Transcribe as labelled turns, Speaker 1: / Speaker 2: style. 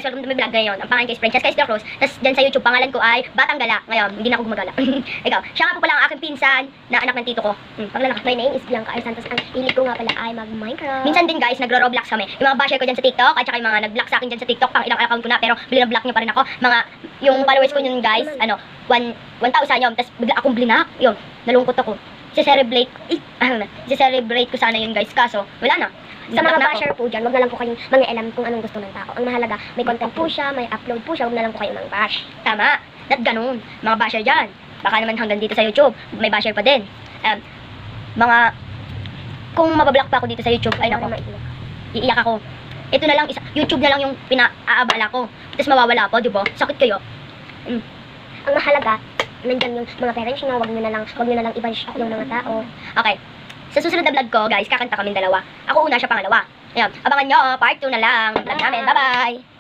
Speaker 1: welcome to my vlog ngayon. Ang pangalan ko is Francesca Cruz. Tapos dyan sa YouTube, pangalan ko ay Batang Gala. Ngayon, hindi na ako gumagala. Ikaw, siya nga po pala ang aking pinsan na anak ng tito ko. Paglalaki.
Speaker 2: My name is Bianca R. Santos. Ang hilig ko nga pala ay mag-Minecraft.
Speaker 1: Minsan din guys, nagro-roblox kami. Yung mga basher ko dyan sa TikTok, at saka yung mga nag-block sa akin dyan sa TikTok, pang ilang account ko na, pero binablock niyo pa rin ako. Yung followers ko yun guys, 1,000 yun. Tapos bigla akong blinak. Yun, nalungkot ako. Celebrate ko sana yun guys, kaso wala na.
Speaker 2: Sa mga basher po dyan, wag na lang po kayong mangialam kung anong gusto ng tao. Ang mahalaga, may content po siya, may upload po siya, wag na lang po kayo mang bash.
Speaker 1: Tama, not ganun. Mga basher dyan, baka naman hanggang dito sa YouTube, may basher pa din. Kung mabablock pa ako dito sa YouTube, ay nako, iiyak ako. Ito na lang, YouTube na lang yung pinaaabala ko. Tapos mawawala ako, di ba? Sakit kayo.
Speaker 2: Ang mahalaga, nandyan yung mga parents nyo, wag nyo na lang i-bash yung mga tao.
Speaker 1: Okay. Sa susunod na vlog ko, guys, kakanta kami dalawa. Ako una, siya pangalawa. Ayan, abangan nyo, part 2 na lang. Vlog namin. Bye-bye!